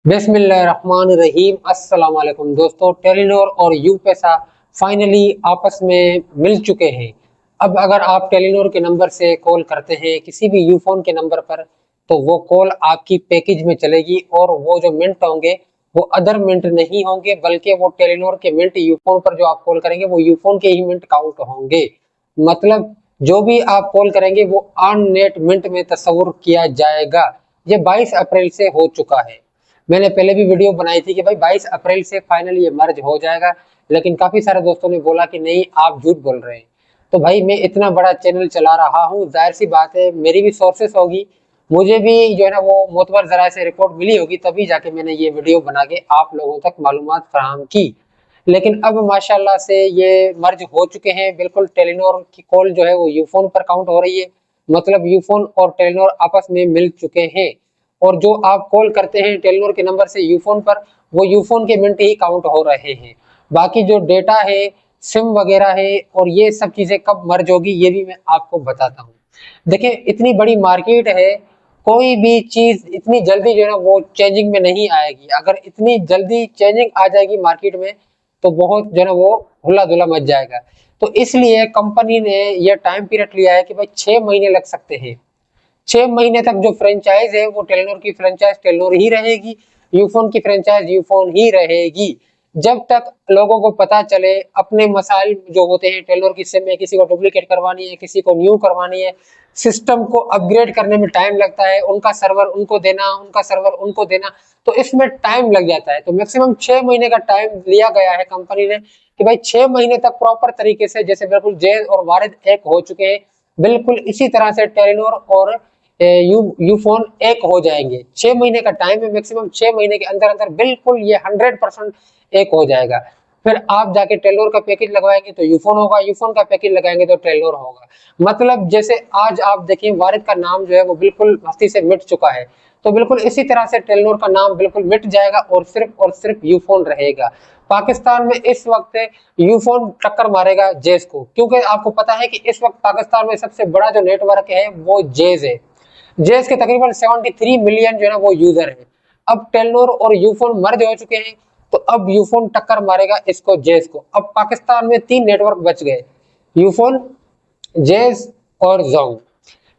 बिस्मिल्लाहिर्रहमानिर्रहीम। अस्सलाम वालेकुम दोस्तों, टेलीनॉर और यूपेसा फाइनली आपस में मिल चुके हैं। अब अगर आप टेलीनॉर के नंबर से कॉल करते हैं किसी भी यूफोन के नंबर पर, तो वो कॉल आपकी पैकेज में चलेगी और वो जो मिनट होंगे वो अदर मिनट नहीं होंगे, बल्कि वो टेलीनॉर के मिनट यूफोन पर जो आप कॉल करेंगे वो यूफोन के ही मिनट काउंट होंगे। मतलब जो भी आप कॉल करेंगे वो ऑन नेट मिनट में तस्वुर किया जाएगा। ये 22 अप्रैल से हो चुका है। मैंने पहले भी वीडियो बनाई थी कि भाई 22 अप्रैल से फाइनल ये मर्ज हो जाएगा, लेकिन काफी सारे दोस्तों ने बोला कि नहीं आप झूठ बोल रहे हैं। तो भाई मैं इतना बड़ा चैनल चला रहा हूँ, जाहिर सी बात है मेरी भी सोर्सेस होगी, मुझे भी जो है ना वो मोतबर जराये से रिपोर्ट मिली होगी, तभी जाके मैंने ये वीडियो बना के आप लोगों तक मालूमात फराहम की। लेकिन अब माशाल्लाह से ये मर्ज हो चुके हैं। बिल्कुल टेलीनॉर की कॉल जो है वो यूफोन पर काउंट हो रही है, मतलब यूफोन और टेलीनॉर आपस में मिल चुके हैं। और जो आप कॉल करते हैं टेलीनॉर के नंबर से यूफोन पर, वो यूफोन के मिनट ही काउंट हो रहे हैं। बाकी जो डेटा है, सिम वगैरह है और ये सब चीजें कब मर्ज होगी ये भी मैं आपको बताता हूँ। देखिए इतनी बड़ी मार्केट है, कोई भी चीज इतनी जल्दी जो है ना वो चेंजिंग में नहीं आएगी। अगर इतनी जल्दी चेंजिंग आ जाएगी मार्केट में तो बहुत जो है ना वो हुला धुला मच जाएगा। तो इसलिए कंपनी ने यह टाइम पीरियड लिया है कि भाई 6 महीने लग सकते हैं। 6 महीने तक जो फ्रेंचाइज है वो टेलीनॉर की फ्रेंचाइज टेलीनॉर ही रहेगी, यूफोन की फ्रेंचाइज यूफोन ही रहेगी। जब तक लोगों को पता चले अपने मसाइल जो होते हैं टेलीनॉर की सिम में, किसी को डुप्लीकेट करवानी है, किसी को न्यू करवानी है, सिस्टम को अपग्रेड करने में टाइम लगता है, उनका सर्वर उनको देना, उनका सर्वर उनको देना, तो इसमें टाइम लग जाता है। तो मैक्सिमम 6 महीने का टाइम लिया गया है कंपनी ने कि भाई 6 महीने तक प्रॉपर तरीके से, जैसे बिल्कुल जैज और वारिद एक हो चुके हैं, बिल्कुल इसी तरह से टेलीनॉर और यूफोन एक हो जाएंगे। 6 महीने का टाइम है, मैक्सिमम 6 महीने के अंदर अंदर बिल्कुल ये 100% एक हो जाएगा। फिर आप जाके टेलीनॉर का पैकेज लगवाएंगे तो यूफोन होगा, यूफोन का पैकेज लगाएंगे तो टेलीनॉर होगा। मतलब जैसे आज आप देखिए वारिद का नाम जो है वो बिल्कुल हस्ती से मिट चुका है, तो बिल्कुल इसी तरह से टेलीनॉर का नाम बिल्कुल मिट जाएगा और सिर्फ यूफोन रहेगा। पाकिस्तान में इस वक्त यूफोन टक्कर मारेगा जेज को, क्योंकि आपको पता है कि इस वक्त पाकिस्तान में सबसे बड़ा जो नेटवर्क है वो जेज है। जेस के तकरीबन 73 मिलियन जो है ना वो यूजर है। अब टेलीनॉर और यूफोन मर्ज हो चुके हैं, तो अब यूफोन टक्कर मारेगा इसको जेस को। अब पाकिस्तान में 3 नेटवर्क बच गए, यूफोन, जेस और जोंग।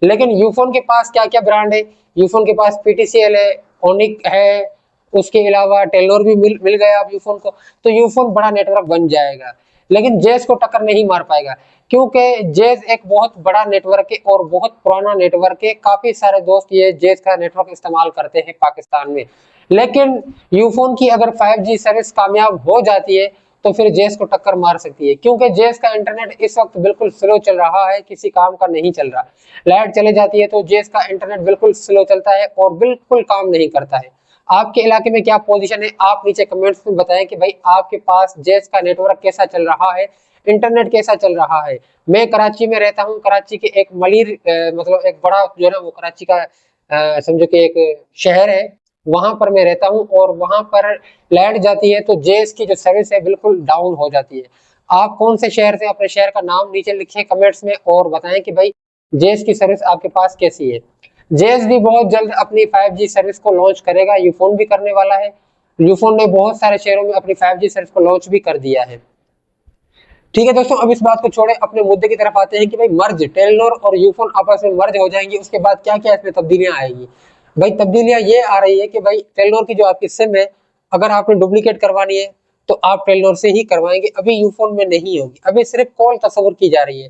लेकिन यूफोन के पास क्या क्या ब्रांड है? यूफोन के पास पीटीसीएल है, ओनिक है, उसके अलावा टेलीनॉर भी मिल गया अब यूफोन को। तो यूफोन बड़ा नेटवर्क बन जाएगा, लेकिन जेस को टक्कर नहीं मार पाएगा, क्योंकि जेज एक बहुत बड़ा नेटवर्क है और बहुत पुराना नेटवर्क है। काफी सारे दोस्त ये जेज का नेटवर्क इस्तेमाल करते हैं पाकिस्तान में। लेकिन यूफोन की अगर 5G सर्विस कामयाब हो जाती है तो फिर जेस को टक्कर मार सकती है, क्योंकि जेस का इंटरनेट इस वक्त बिल्कुल स्लो चल रहा है, किसी काम का नहीं चल रहा। लाइट चले जाती है तो जेस का इंटरनेट बिल्कुल स्लो चलता है और बिल्कुल काम नहीं करता है। आपके इलाके में क्या पोजीशन है, आप नीचे कमेंट्स में बताएं कि भाई आपके पास जेस का नेटवर्क कैसा चल रहा है, इंटरनेट कैसा चल रहा है। मैं कराची में रहता हूँ, कराची के एक मलिर मतलब एक बड़ा जो है ना वो कराची का समझो कि एक शहर है, वहां पर मैं रहता हूँ और वहां पर लाइट जाती है तो जेस की जो सर्विस है बिल्कुल डाउन हो जाती है। आप कौन से शहर से, अपने शहर का नाम नीचे लिखें कमेंट्स में और बताएं कि भाई जेस की सर्विस आपके पास कैसी है। जेस भी बहुत जल्द अपनी 5G सर्विस को लॉन्च करेगा, यूफोन भी करने वाला है। यूफोन ने बहुत सारे शहरों में अपनी 5G सर्विस को लॉन्च भी कर दिया है। ठीक है दोस्तों, अब इस बात को छोड़े अपने मुद्दे की तरफ आते हैं कि भाई मर्ज, टेलीनॉर और यूफोन आपस में मर्ज हो जाएंगे, उसके बाद क्या क्या इसमें तब्दीलियां आएगी। भाई तब्दीलियां ये आ रही है कि भाई टेलीनॉर की जो आपकी सिम है, अगर आपने डुप्लीकेट करवानी है तो आप टेलीनॉर से ही करवाएंगे, अभी यूफोन में नहीं होगी। अभी सिर्फ कॉल तस्वुर की जा रही है।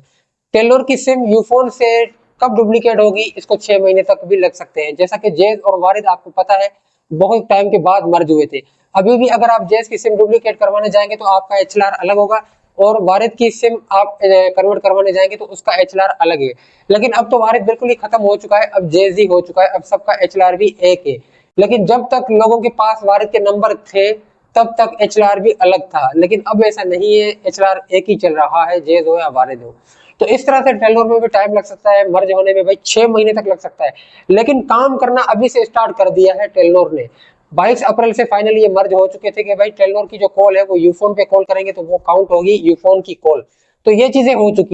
टेलीनॉर की सिम यूफोन से कब डुप्लीकेट होगी, इसको 6 महीने तक भी लग सकते हैं। जैसा कि जेज और वारिद आपको पता है बहुत टाइम के बाद मर्ज हुए थे। अभी भी अगर आप जेज की सिम डुप्लीकेट करवाने जाएंगे तो आपका एचएलआर अलग होगा, और वारिद की सिम आप कन्वर्ट करवाने जाएंगे तो उसका एचएलआर अलग है। लेकिन अब तो वारिद बिल्कुल ही खत्म हो चुका है, अब जेजी हो चुका है, अब सबका एचएलआर भी एक है। लेकिन जब तक लोगों के पास वारिद के नंबर थे तब तक एचएलआर भी अलग था, लेकिन अब ऐसा नहीं है, एचएलआर एक ही चल रहा है, जेज हो या वारिद हो। तो इस तरह से टेलीनॉर में भी टाइम लग सकता है, मर्ज होने में भाई 6 महीने तक लग सकता है। लेकिन काम करना अभी से स्टार्ट कर दिया है टेलीनॉर ने। 22 अप्रैल से फाइनली ये मर्ज हो चुके थे कि भाई टेलीनॉर की जो कॉल है वो यूफोन पे कॉल करेंगे तो वो काउंट होगी यूफोन की कॉल। तो ये चीजें हो चुकी